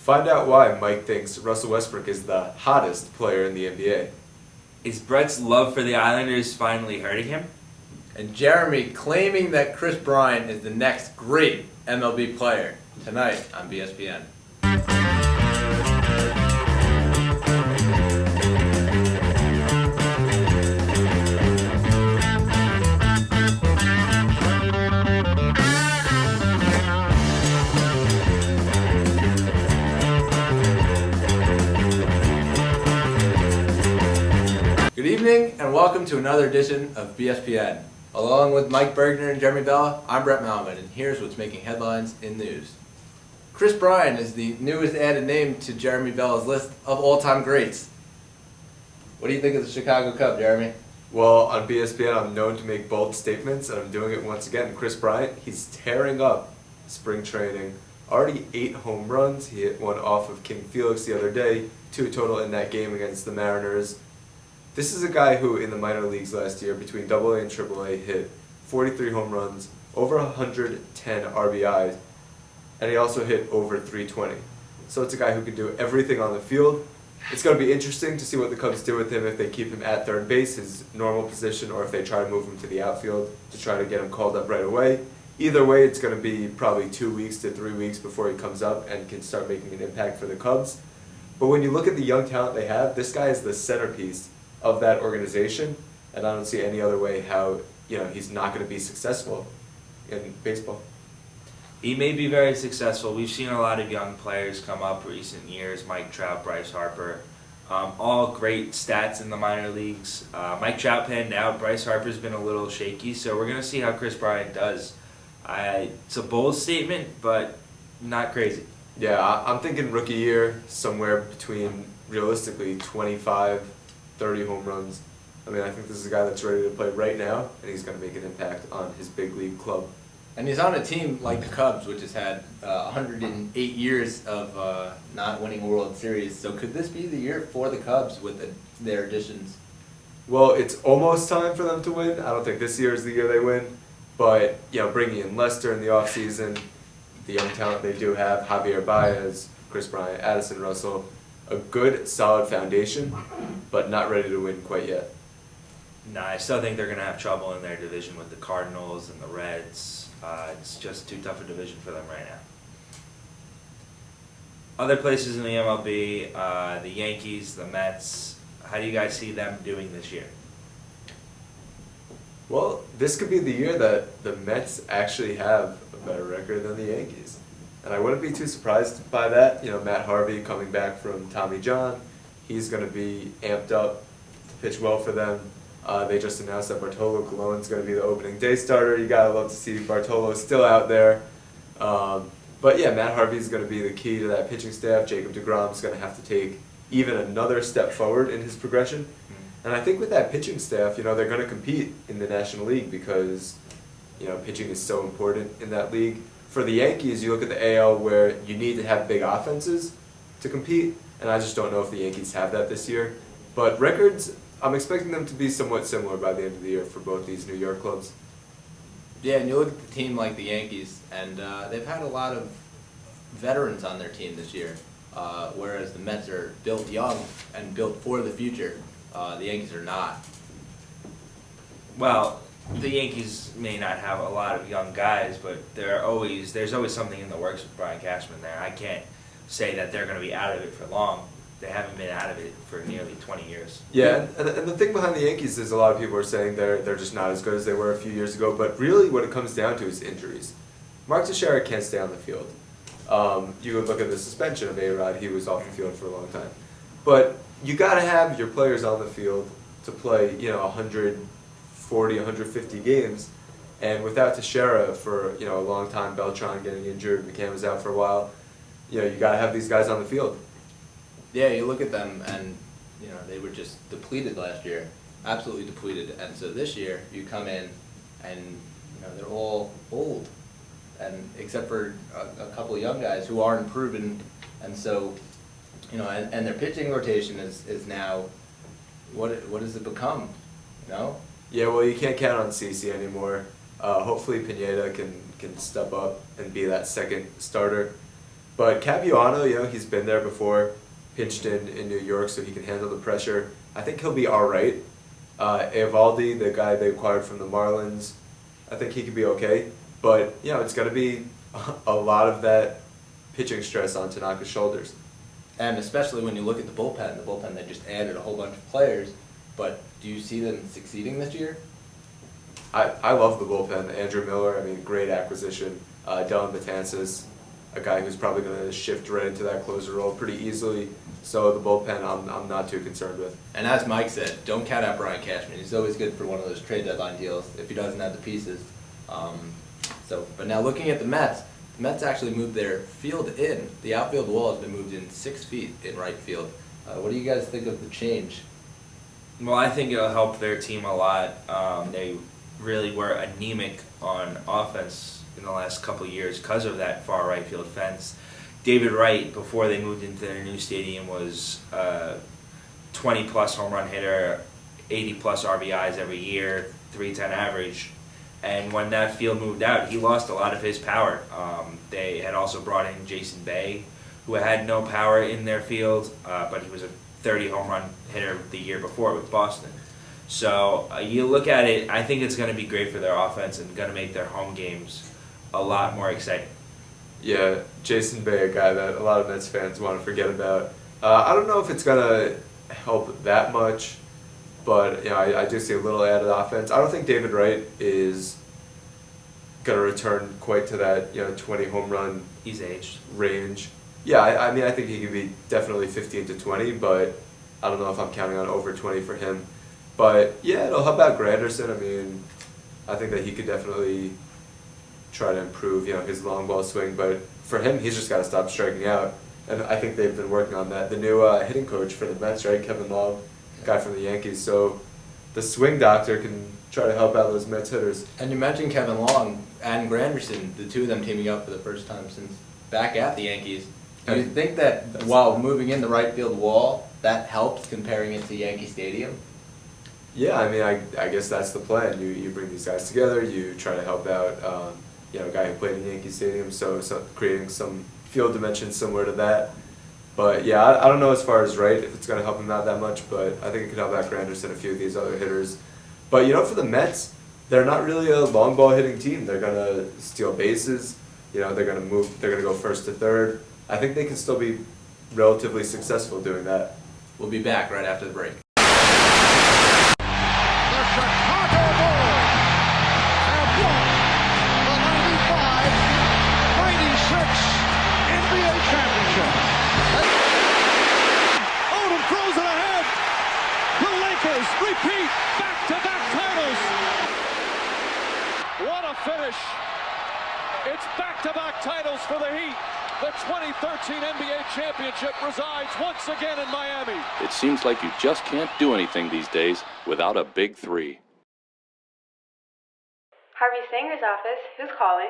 Find out why Mike thinks Russell Westbrook is the hottest player in the NBA. Is Brett's love for the Islanders finally hurting him? And Jeremy claiming that Chris Bryant is the next great MLB player tonight on BSPN. Good evening and welcome to another edition of BSPN. Along with Mike Bergner and Jeremy Bella, I'm Brett Malman, and here's what's making headlines in news. Chris Bryant is the newest added name to Jeremy Bella's list of all-time greats. What do you think of the Chicago Cubs, Jeremy? Well, on BSPN, I'm known to make bold statements, and I'm doing it once again. Chris Bryant, he's tearing up spring training. Already 8 home runs. He hit one off of King Felix the other day, 2 total in that game against the Mariners. This is a guy who, in the minor leagues last year, between AA and AAA, hit 43 home runs, over 110 RBIs, and he also hit over 320. So it's a guy who can do everything on the field. It's going to be interesting to see what the Cubs do with him if they keep him at third base, his normal position, or if they try to move him to the outfield to try to get him called up right away. Either way, it's going to be probably 2 weeks to 3 weeks before he comes up and can start making an impact for the Cubs. But when you look at the young talent they have, this guy is the centerpiece of that organization, and I don't see any other way how he's not going to be successful in baseball. He may be very successful. We've seen a lot of young players come up recent years. Mike Trout, Bryce Harper, all great stats in the minor leagues. Mike Trout panned out. Bryce Harper's been a little shaky, so we're going to see how Chris Bryant does. It's a bold statement, but not crazy. Yeah, I'm thinking rookie year, somewhere between, realistically, 25, 30 home runs. I mean, I think this is a guy that's ready to play right now, and he's going to make an impact on his big league club. And he's on a team like the Cubs, which has had 108 years of not winning a World Series. So could this be the year for the Cubs with their additions? Well, it's almost time for them to win. I don't think this year is the year they win. But, bringing in Lester in the offseason, the young talent they do have, Javier Baez, Chris Bryant, Addison Russell, a good, solid foundation, but not ready to win quite yet. No, I still think they're going to have trouble in their division with the Cardinals and the Reds. It's just too tough a division for them right now. Other places in the MLB, the Yankees, the Mets, how do you guys see them doing this year? Well, this could be the year that the Mets actually have a better record than the Yankees. And I wouldn't be too surprised by that. Matt Harvey coming back from Tommy John, he's going to be amped up to pitch well for them. They just announced that Bartolo Colon's going to be the opening day starter. You got to love to see Bartolo still out there. But yeah, Matt Harvey's going to be the key to that pitching staff. Jacob deGrom's going to have to take even another step forward in his progression. And I think with that pitching staff, they're going to compete in the National League because, pitching is so important in that league. For the Yankees, you look at the AL where you need to have big offenses to compete, and I just don't know if the Yankees have that this year. But records, I'm expecting them to be somewhat similar by the end of the year for both these New York clubs. Yeah, and you look at the team like the Yankees, and they've had a lot of veterans on their team this year, whereas the Mets are built young and built for the future. The Yankees are not. Well, the Yankees may not have a lot of young guys, but there's always something in the works with Brian Cashman there. I can't say that they're going to be out of it for long. They haven't been out of it for nearly 20 years. Yeah, and the thing behind the Yankees is a lot of people are saying they're just not as good as they were a few years ago, but really what it comes down to is injuries. Mark Teixeira can't stay on the field. You would look at the suspension of A-Rod, he was off the field for a long time. But you got to have your players on the field to play, 140, 150 games, and without Teixeira for a long time, Beltran getting injured, McCann was out for a while, you got to have these guys on the field. Yeah, you look at them and, they were just depleted last year, absolutely depleted. And so this year, you come in and, they're all old, and except for a couple of young guys who aren't proven. And so, and their pitching rotation is now, what does it become, Yeah, well, you can't count on CeCe anymore. Hopefully Pineda can step up and be that second starter. But Capuano, he's been there before, pinched in New York, so he can handle the pressure. I think he'll be all right. Evaldi, the guy they acquired from the Marlins, I think he could be okay. But, it's going to be a lot of that pitching stress on Tanaka's shoulders. And especially when you look at the bullpen, they just added a whole bunch of players. But do you see them succeeding this year? I love the bullpen. Andrew Miller, great acquisition. Dylan Betances, a guy who's probably going to shift right into that closer role pretty easily. So the bullpen, I'm not too concerned with. And as Mike said, don't count out Brian Cashman. He's always good for one of those trade deadline deals if he doesn't have the pieces. But now looking at the Mets actually moved their field in. The outfield wall has been moved in 6 feet in right field. What do you guys think of the change? Well, I think it'll help their team a lot. They really were anemic on offense in the last couple of years because of that far right field fence. David Wright, before they moved into their new stadium, was a 20-plus home run hitter, 80-plus RBIs every year, 310 average. And when that field moved out, he lost a lot of his power. They had also brought in Jason Bay, who had no power in their field, but he was a 30 home run hitter the year before with Boston. So you look at it, I think it's going to be great for their offense and going to make their home games a lot more exciting. Yeah, Jason Bay, a guy that a lot of Mets fans want to forget about. I don't know if it's going to help that much, but I do see a little added offense. I don't think David Wright is going to return quite to that 20 home run He's aged. range. Yeah, I think he could be definitely 15 to 20, but I don't know if I'm counting on over 20 for him. But yeah, it'll help out Granderson. I think that he could definitely try to improve his long ball swing, but for him, he's just got to stop striking out. And I think they've been working on that. The new hitting coach for the Mets, right, Kevin Long, guy from the Yankees. So the swing doctor can try to help out those Mets hitters. And you mentioned Kevin Long and Granderson, the two of them teaming up for the first time since back at the Yankees. Do you think that while moving in the right field wall, that helps comparing it to Yankee Stadium? Yeah, I guess that's the plan. You bring these guys together, you try to help out a guy who played in Yankee Stadium, so creating some field dimension similar to that. But yeah, I don't know as far as Wright, if it's going to help him out that much, but I think it could help out Granderson, a few of these other hitters. But for the Mets, they're not really a long ball hitting team. They're going to steal bases, they're going to move, they're going to go first to third. I think they can still be relatively successful doing that. We'll be back right after the break. Repeat, back-to-back titles. What a finish. It's back-to-back titles for the Heat. The 2013 NBA championship resides once again in Miami. It seems like you just can't do anything these days without a big three. Harvey Sanger's office. Who's calling?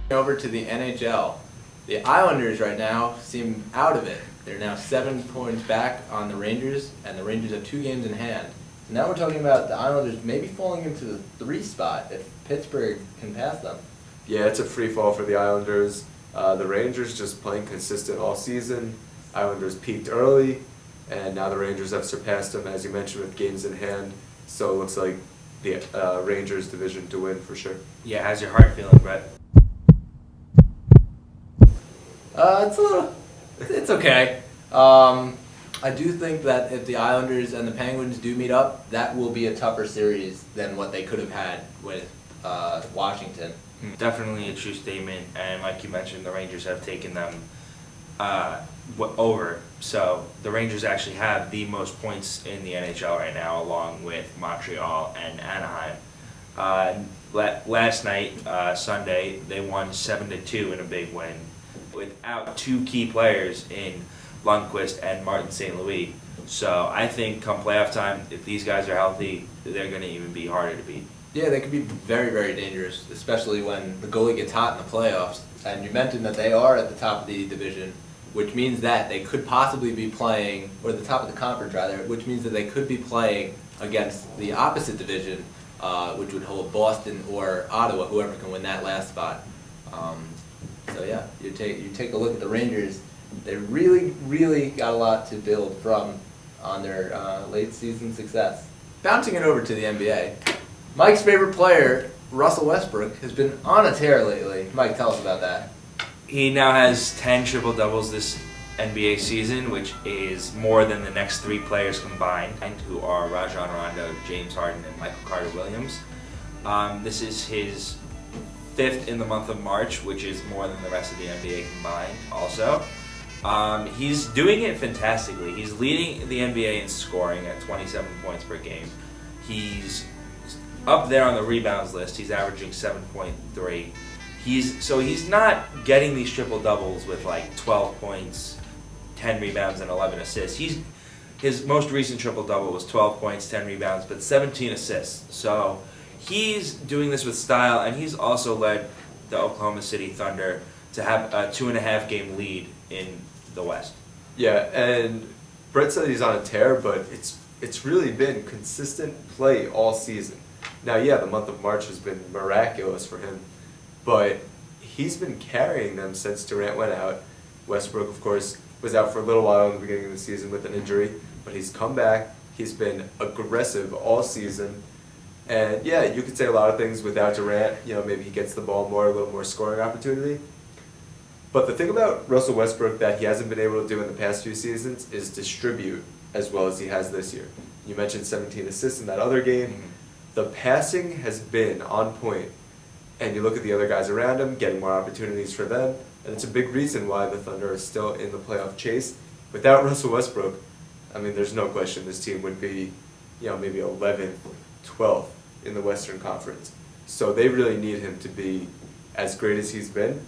Over to the NHL. The Islanders right now seem out of it. They're now 7 points back on the Rangers, and the Rangers have 2 games in hand. So now we're talking about the Islanders maybe falling into the 3 spot if Pittsburgh can pass them. Yeah, it's a free fall for the Islanders. The Rangers just playing consistent all season. Islanders peaked early, and now the Rangers have surpassed them, as you mentioned, with games in hand. So it looks like the Rangers division to win for sure. Yeah, how's your heart feeling, Brett? It's okay. I do think that if the Islanders and the Penguins do meet up, that will be a tougher series than what they could have had with Washington. Definitely a true statement, and like you mentioned, the Rangers have taken them over. So the Rangers actually have the most points in the NHL right now, along with Montreal and Anaheim. Last night, Sunday, they won 7-2 in a big win. without two key players in Lundqvist and Martin St. Louis. So I think come playoff time, if these guys are healthy, they're going to even be harder to beat. Yeah, they could be very, very dangerous, especially when the goalie gets hot in the playoffs. And you mentioned that they are at the top of the division, which means that they could possibly be playing, or the top of the conference rather, which means that they could be playing against the opposite division, which would hold Boston or Ottawa, whoever can win that last spot. So yeah, you take a look at the Rangers. They really, really got a lot to build from on their late season success. Bouncing it over to the NBA, Mike's favorite player, Russell Westbrook, has been on a tear lately. Mike, tell us about that. He now has 10 triple-doubles this NBA season, which is more than the next three players combined, who are Rajon Rondo, James Harden, and Michael Carter-Williams. This is his 5th in the month of March, which is more than the rest of the NBA combined also. He's doing it fantastically. He's leading the NBA in scoring at 27 points per game. He's up there on the rebounds list. He's averaging 7.3. He's not getting these triple doubles with like 12 points, 10 rebounds, and 11 assists. His most recent triple double was 12 points, 10 rebounds, but 17 assists. So he's doing this with style, and he's also led the Oklahoma City Thunder to have a 2.5 game lead in the West. Yeah, and Brett said he's on a tear, but it's really been consistent play all season. Now, yeah, the month of March has been miraculous for him, but he's been carrying them since Durant went out. Westbrook, of course, was out for a little while in the beginning of the season with an injury, but he's come back. He's been aggressive all season. And yeah, you could say a lot of things without Durant. You know, maybe he gets the ball more, a little more scoring opportunity. But the thing about Russell Westbrook that he hasn't been able to do in the past few seasons is distribute as well as he has this year. You mentioned 17 assists in that other game. Mm-hmm. The passing has been on point. And you look at the other guys around him, getting more opportunities for them. And it's a big reason why the Thunder are still in the playoff chase. Without Russell Westbrook, I mean, there's no question this team would be, you know, maybe 11th, 12th in the Western Conference. So they really need him to be as great as he's been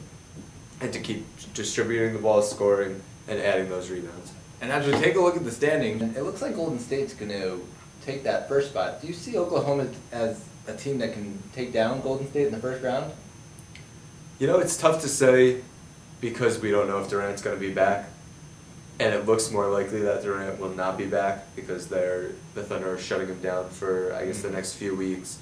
and to keep distributing the ball, scoring, and adding those rebounds. And as we take a look at the standing, it looks like Golden State's going to take that first spot. Do you see Oklahoma as a team that can take down Golden State in the first round? You know, it's tough to say because we don't know if Durant's going to be back. And it looks more likely that Durant will not be back because the Thunder are shutting him down for, I guess, the next few weeks.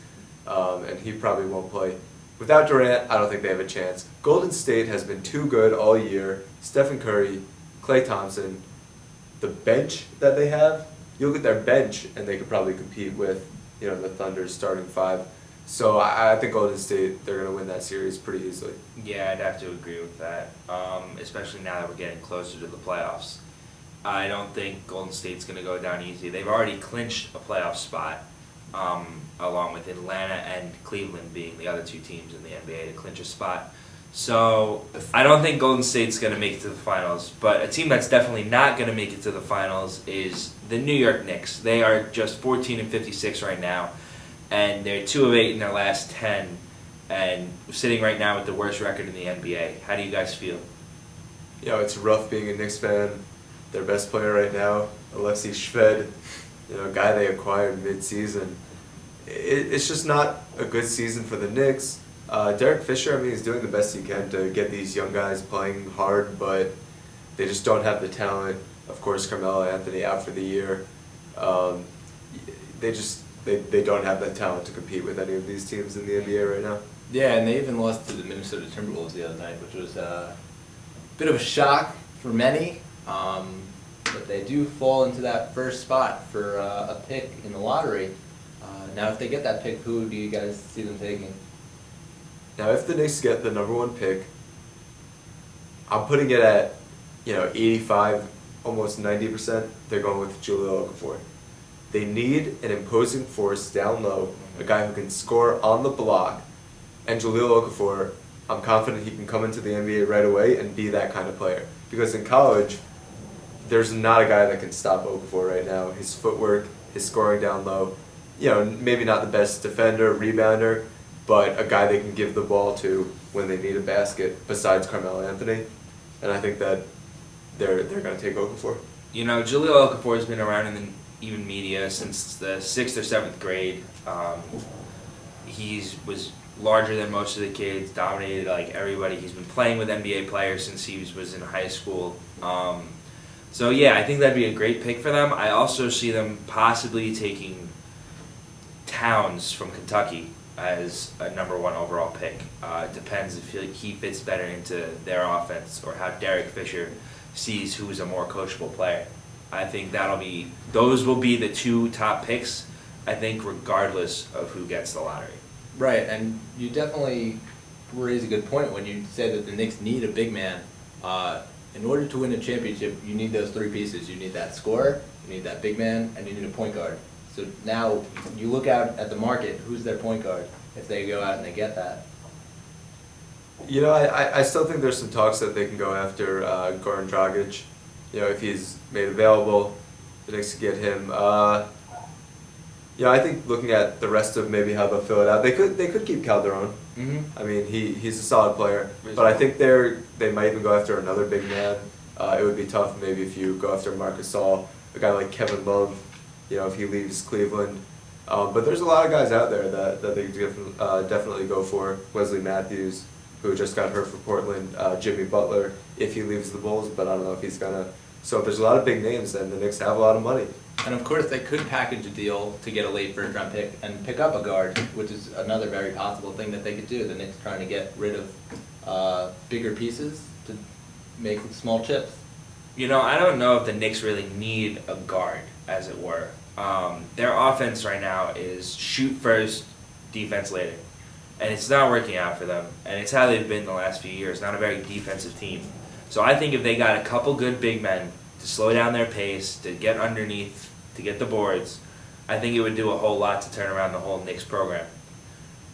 And he probably won't play. Without Durant, I don't think they have a chance. Golden State has been too good all year. Stephen Curry, Klay Thompson, the bench that they have, you look at their bench and they could probably compete with, you know, the Thunder's starting five. So I think Golden State, they're going to win that series pretty easily. Yeah, I'd have to agree with that, especially now that we're getting closer to the playoffs. I don't think Golden State's going to go down easy. They've already clinched a playoff spot, along with Atlanta and Cleveland being the other two teams in the NBA to clinch a spot. So I don't think Golden State's going to make it to the finals, but a team that's definitely not going to make it to the finals is the New York Knicks. They are just 14-56 right now, and they're 2 of 8 in their last 10, and sitting right now with the worst record in the NBA. How do you guys feel? You know, it's rough being a Knicks fan. Their best player right now, Alexei Shved, you know, a guy they acquired mid-season. It's just not a good season for the Knicks. Derek Fisher, I mean, he's doing the best he can to get these young guys playing hard, but they just don't have the talent. Of course, Carmelo Anthony out for the year. They don't have that talent to compete with any of these teams in the NBA right now. Yeah, and they even lost to the Minnesota Timberwolves the other night, which was a bit of a shock for many. But they do fall into that first spot for a pick in the lottery. Now, if they get that pick, who do you guys see them taking? Now, if the Knicks get the number one pick, I'm putting it at, 85, almost 90%. They're going with Jahlil Okafor. They need an imposing force down low, a guy who can score on the block. And Jahlil Okafor, I'm confident he can come into the NBA right away and be that kind of player. Because in college, there's not a guy that can stop Okafor right now. His footwork, his scoring down low, maybe not the best defender, rebounder, but a guy they can give the ball to when they need a basket besides Carmelo Anthony. and I think that they're going to take Okafor. You know, Jaleel Okafor has been around in the even media since the 6th or 7th grade. He was larger than most of the kids, dominated like everybody. He's been playing with NBA players since he was in high school. So yeah, I think that'd be a great pick for them. I also see them possibly taking Towns from Kentucky as a number 1 overall pick. It depends if he fits better into their offense or how Derek Fisher sees who's a more coachable player. I think those will be the 2 top picks, I think, regardless of who gets the lottery. Right, and you definitely raise a good point when you say that the Knicks need a big man. In order to win a championship, you need those 3 pieces. You need that scorer, you need that big man, and you need a point guard. So now you look out at the market, who's their point guard if they go out and they get that? You know, I still think there's some talks that they can go after Goran Dragic. You know, if he's made available, the Knicks could get him. I think looking at the rest of maybe how they'll fill it out, they could keep Calderon. Mm-hmm. I mean, he's a solid player, but I think they might even go after another big man. It would be tough maybe if you go after Marc Gasol, a guy like Kevin Love, you know, if he leaves Cleveland. But there's a lot of guys out there that they could definitely go for. Wesley Matthews, who just got hurt for Portland, Jimmy Butler, if he leaves the Bulls, but I don't know if he's gonna. So if there's a lot of big names, then the Knicks have a lot of money. And of course, they could package a deal to get a late first-round pick and pick up a guard, which is another very possible thing that they could do. The Knicks trying to get rid of bigger pieces to make small chips. You know, I don't know if the Knicks really need a guard, as it were. Their offense right now is shoot first, defense later. And it's not working out for them. And it's how they've been the last few years, not a very defensive team. So I think if they got a couple good big men to slow down their pace, to get underneath, to get the boards, I think it would do a whole lot to turn around the whole Knicks program.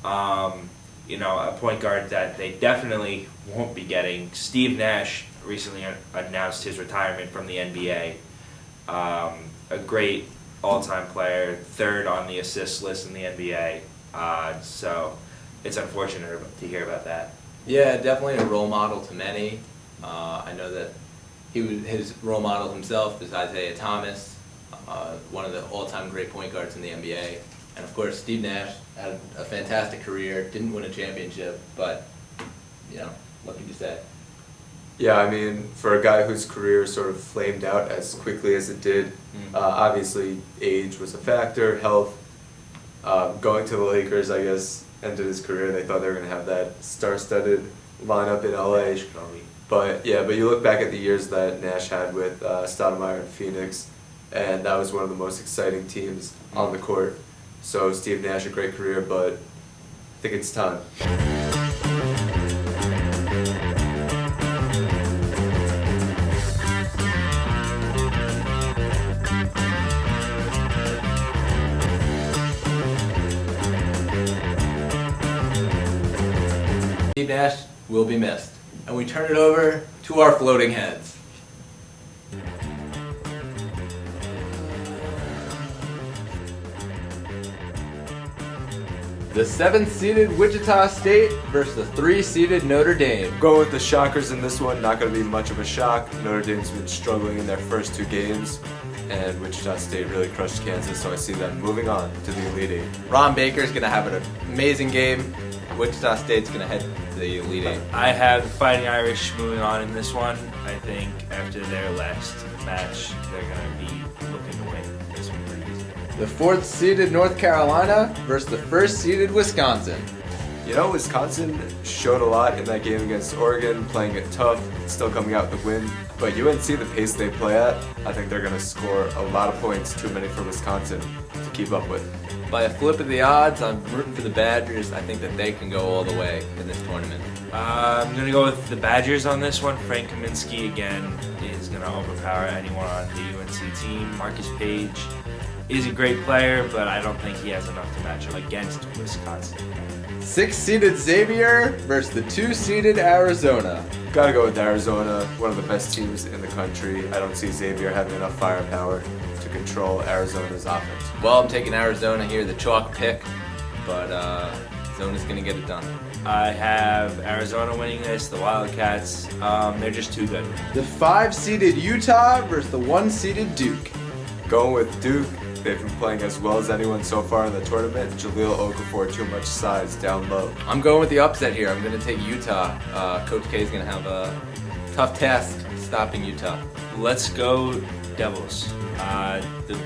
You know, a point guard that they definitely won't be getting. Steve Nash recently announced his retirement from the NBA. A great all-time player, 3rd on the assist list in the NBA. So it's unfortunate to hear about that. Yeah, definitely a role model to many. I know that his role model himself is Isaiah Thomas, one of the all-time great point guards in the NBA. And of course, Steve Nash had a fantastic career, didn't win a championship, but, you know, what can you say? Yeah, I mean, for a guy whose career sort of flamed out as quickly as it did, obviously age was a factor, health. Going to the Lakers, I guess, ended his career. They thought they were going to have that star-studded lineup in LA. But you look back at the years that Nash had with Stoudemire in Phoenix, and that was one of the most exciting teams on the court. So Steve Nash, a great career, but I think it's time. Steve Nash will be missed. And we turn it over to our floating heads. The 7th-seeded Wichita State versus the 3-seeded Notre Dame. Going with the Shockers in this one, not going to be much of a shock. Notre Dame's been struggling in their first 2 games, and Wichita State really crushed Kansas, so I see them moving on to the Elite Eight. Ron Baker's going to have an amazing game. Wichita State's going to head to the Elite Eight. I have the Fighting Irish moving on in this one. I think after their last match, they're going to be looking to win this one pretty easy. The 4th-seeded North Carolina versus the 1st-seeded Wisconsin. You know, Wisconsin showed a lot in that game against Oregon, playing it tough, still coming out with the win. But UNC, the pace they play at, I think they're going to score a lot of points, too many for Wisconsin to keep up with. By a flip of the odds, I'm rooting for the Badgers. I think that they can go all the way in this tournament. I'm going to go with the Badgers on this one. Frank Kaminsky, again, is going to overpower anyone on the UNC team. Marcus Page is a great player, but I don't think he has enough to match him against Wisconsin. 6th-seeded Xavier versus the 2-seeded Arizona. Gotta go with Arizona, one of the best teams in the country. I don't see Xavier having enough firepower to control Arizona's offense. Well, I'm taking Arizona here, the chalk pick, but Arizona's going to get it done. I have Arizona winning this, the Wildcats. They're just too good. The 5-seeded Utah versus the 1-seeded Duke. Going with Duke. They've been playing as well as anyone so far in the tournament. Jahlil Okafor, too much size down low. I'm going with the upset here. I'm going to take Utah. Coach K is going to have a tough task stopping Utah. Let's go Devils. The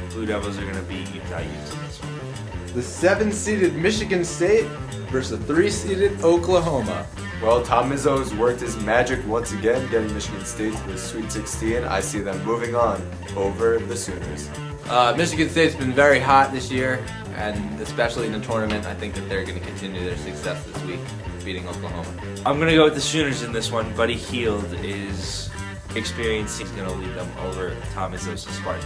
Blue Devils are going to beat Utah Utes in this one. The 7-seeded Michigan State versus the 3-seeded Oklahoma. Well, Tom Izzo's worked his magic once again, getting Michigan State to the Sweet 16. I see them moving on over the Sooners. Michigan State's been very hot this year, and especially in the tournament. I think that they're going to continue their success this week, beating Oklahoma. I'm going to go with the Sooners in this one. Buddy Hield is experienced. He's going to lead them over Tom Izzo's Spartans.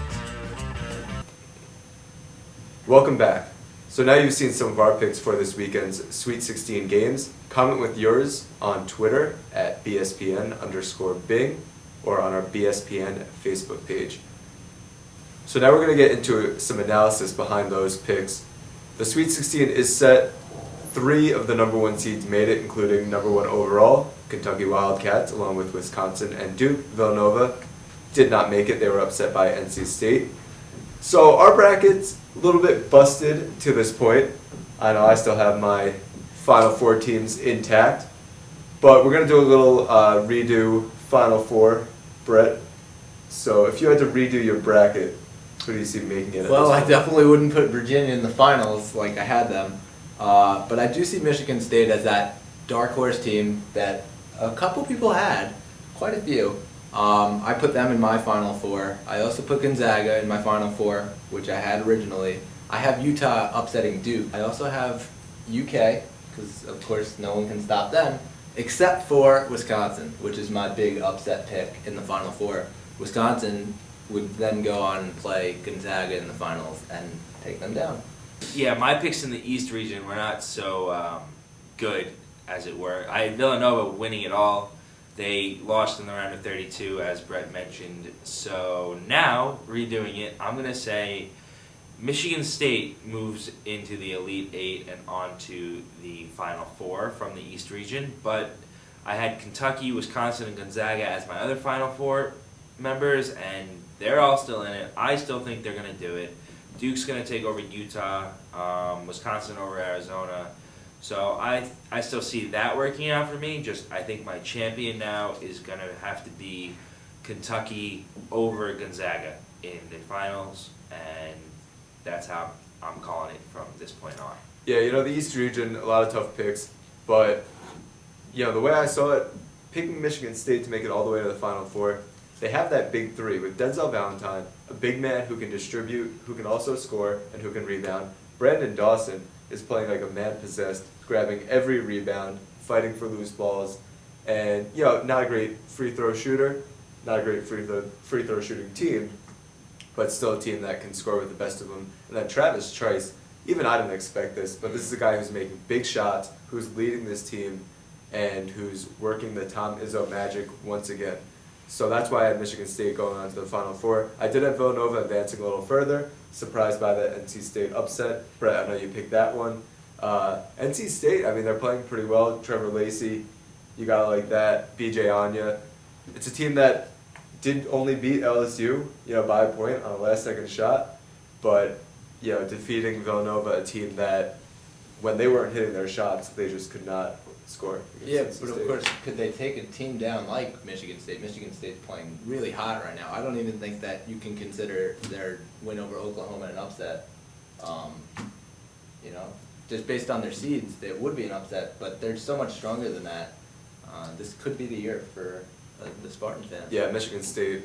Welcome back. So now you've seen some of our picks for this weekend's Sweet 16 games. Comment with yours on Twitter at BSPN_Bing or on our BSPN Facebook page. So now we're going to get into some analysis behind those picks. The Sweet 16 is set. 3 of the number 1 seeds made it, including number 1 overall, Kentucky Wildcats, along with Wisconsin and Duke. Villanova did not make it. They were upset by NC State. So our bracket's a little bit busted to this point. I know I still have my Final Four teams intact, but we're going to do a little redo Final Four, Brett. So if you had to redo your bracket, who do you see making it? Well, I definitely wouldn't put Virginia in the finals like I had them, but I do see Michigan State as that dark horse team that a couple people had, quite a few. I put them in my Final Four. I also put Gonzaga in my Final Four, which I had originally. I have Utah upsetting Duke. I also have UK, because of course no one can stop them, except for Wisconsin, which is my big upset pick in the Final Four. Wisconsin would then go on and play Gonzaga in the finals and take them down. Yeah, my picks in the East region were not so good, as it were. I had Villanova winning it all. They lost in the round of 32, as Brett mentioned. So now, redoing it, I'm going to say Michigan State moves into the Elite Eight and onto the Final Four from the East region. But I had Kentucky, Wisconsin, and Gonzaga as my other Final Four members, and they're all still in it. I still think they're going to do it. Duke's going to take over Utah, Wisconsin over Arizona. So I still see that working out for me. Just I think my champion now is going to have to be Kentucky over Gonzaga in the finals, and that's how I'm calling it from this point on. Yeah, you know, the East region, a lot of tough picks, but you know, the way I saw it, picking Michigan State to make it all the way to the Final Four, they have that big 3 with Denzel Valentine, a big man who can distribute, who can also score, and who can rebound. Brandon Dawson is playing like a man possessed, grabbing every rebound, fighting for loose balls, and you know, not a great free throw shooter, not a great free throw shooting team, but still a team that can score with the best of them. And then Travis Trice, even I didn't expect this, but this is a guy who's making big shots, who's leading this team, and who's working the Tom Izzo magic once again. So that's why I had Michigan State going on to the Final Four. I did have Villanova advancing a little further, surprised by the NC State upset. Brett, I know you picked that one. NC State, I mean, they're playing pretty well. Trevor Lacey, you got to like that. BJ Anya. It's a team that did only beat LSU, you know, by a point on a last-second shot, but you know, defeating Villanova, a team that when they weren't hitting their shots, they just could not score. Yeah, but of course, could they take a team down like Michigan State? Michigan State's playing really hot right now. I don't even think that you can consider their win over Oklahoma an upset. You know, just based on their seeds, it would be an upset, but they're so much stronger than that. This could be the year for the Spartan fans. Yeah, Michigan State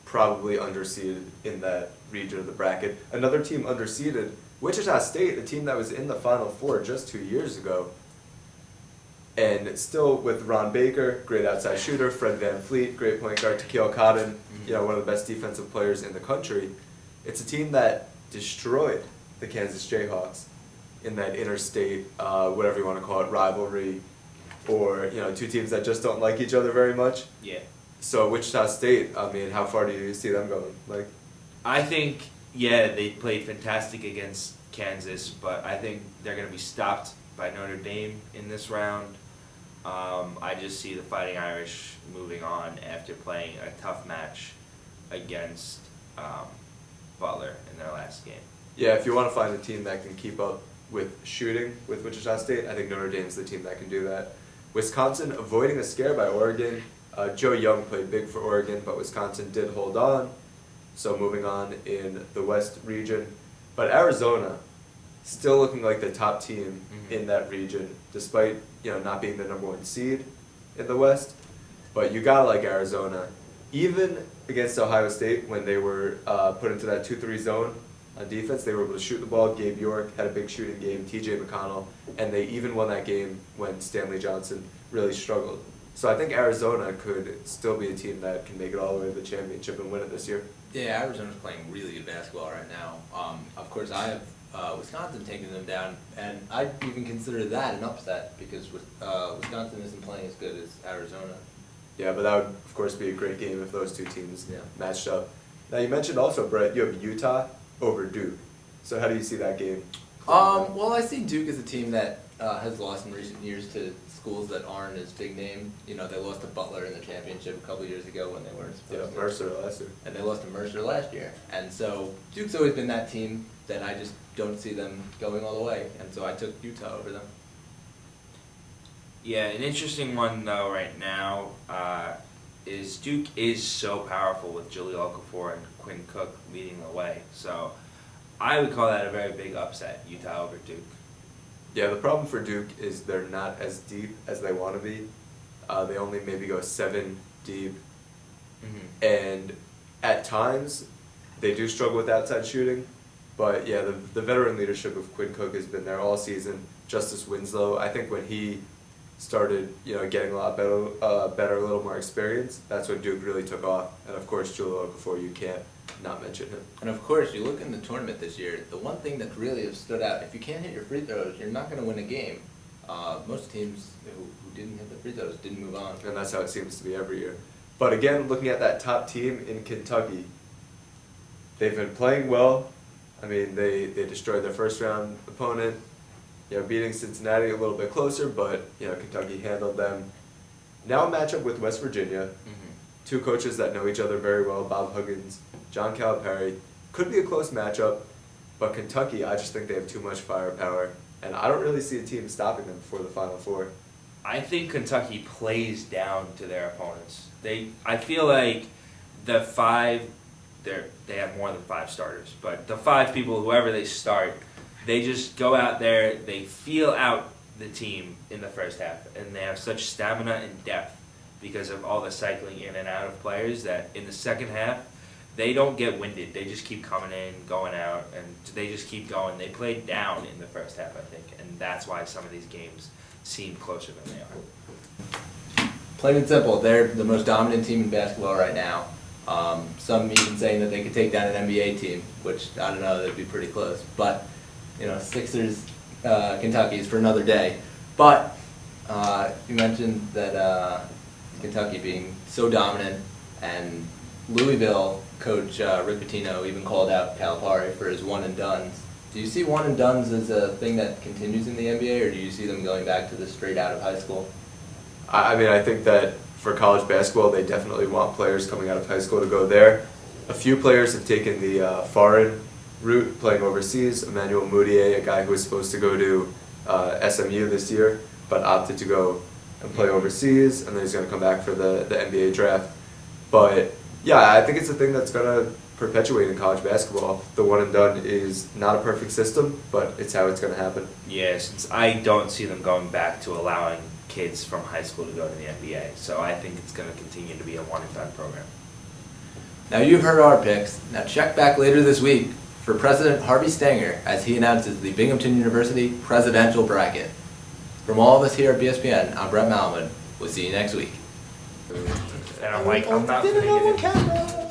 probably underseeded in that region of the bracket. Another team underseeded, Wichita State, a team that was in the Final Four just 2 years ago. And still with Ron Baker, great outside shooter, Fred VanVleet, great point guard, Takeo Cotton, you know, one of the best defensive players in the country. It's a team that destroyed the Kansas Jayhawks in that interstate, whatever you want to call it, rivalry, or, you know, two teams that just don't like each other very much. Yeah. So Wichita State, I mean, how far do you see them going? Like, I think, yeah, they played fantastic against Kansas, but I think they're going to be stopped by Notre Dame in this round. I just see the Fighting Irish moving on after playing a tough match against Butler in their last game. Yeah, if you want to find a team that can keep up with shooting with Wichita State, I think Notre Dame's the team that can do that. Wisconsin avoiding a scare by Oregon. Joe Young played big for Oregon, but Wisconsin did hold on. So moving on in the West region. But Arizona, still looking like the top team in that region, despite not being the #1 seed in the West. But you gotta like Arizona. Even against Ohio State, when they were put into that 2-3 zone on defense, they were able to shoot the ball. Gabe York had a big shooting game, TJ McConnell, and they even won that game when Stanley Johnson really struggled. So I think Arizona could still be a team that can make it all the way to the championship and win it this year. Yeah, Arizona's playing really good basketball right now. Of course, I have Wisconsin taking them down, and I'd even consider that an upset because Wisconsin isn't playing as good as Arizona. Yeah, but that would, of course, be a great game if those two teams matched up. Now, you mentioned also, Brett, you have Utah over Duke. So how do you see that game? Well, I see Duke as a team that has lost in recent years to schools that aren't as big name. They lost to Butler in the championship a couple years ago when they weren't supposed to. Mercer last year. And they lost to Mercer last year. And so Duke's always been that team that I just don't see them going all the way. And so I took Utah over them. Yeah, an interesting one though right now is Duke is so powerful with Jahlil Okafor and Quinn Cook leading the way. So I would call that a very big upset, Utah over Duke. Yeah, the problem for Duke is they're not as deep as they want to be. They only maybe go 7 deep. And at times, they do struggle with outside shooting. But yeah, the veteran leadership of Quinn Cook has been there all season. Justice Winslow, I think when he started getting a lot better, a little more experience, that's when Duke really took off. And of course, Jahlil Okafor, you can't not mention him. And of course, you look in the tournament this year, the one thing that really has stood out, if you can't hit your free throws, you're not going to win a game. Most teams who didn't hit the free throws didn't move on. And that's how it seems to be every year. But again, looking at that top team in Kentucky, they've been playing well. I mean, they destroyed their first round opponent, beating Cincinnati a little bit closer, but Kentucky handled them. Now a matchup with West Virginia, two coaches that know each other very well, Bob Huggins, John Calipari. Could be a close matchup, but Kentucky, I just think they have too much firepower, and I don't really see a team stopping them before the Final Four. I think Kentucky plays down to their opponents. I feel like the 5, they have more than 5 starters, but the 5 people, whoever they start, they just go out there, they feel out the team in the first half, and they have such stamina and depth because of all the cycling in and out of players that in the second half, they don't get winded. They just keep coming in, going out, and they just keep going. They played down in the first half, I think, and that's why some of these games seem closer than they are. Plain and simple, they're the most dominant team in basketball right now. Some even saying that they could take down an NBA team, which I don't know, that'd be pretty close. But Sixers, Kentucky is for another day. But you mentioned that Kentucky being so dominant, and Louisville coach Rick Pitino even called out Calipari for his one and dones. Do you see one and dones as a thing that continues in the NBA, or do you see them going back to the straight out of high school? I mean, I think that for college basketball, they definitely want players coming out of high school to go there. A few players have taken the foreign route, playing overseas. Emmanuel Mudiay, a guy who was supposed to go to SMU this year, but opted to go and play overseas, and then he's going to come back for the NBA draft. But yeah, I think it's a thing that's going to perpetuate in college basketball. The one and done is not a perfect system, but it's how it's going to happen. Yeah, since I don't see them going back to allowing kids from high school to go to the NBA, so I think it's going to continue to be a one and done program. Now you've heard our picks. Now check back later this week for President Harvey Stanger as he announces the Binghamton University presidential bracket. From all of us here at BSPN, I'm Brett Malman. We'll see you next week. And I'm like, I'm not going to get it.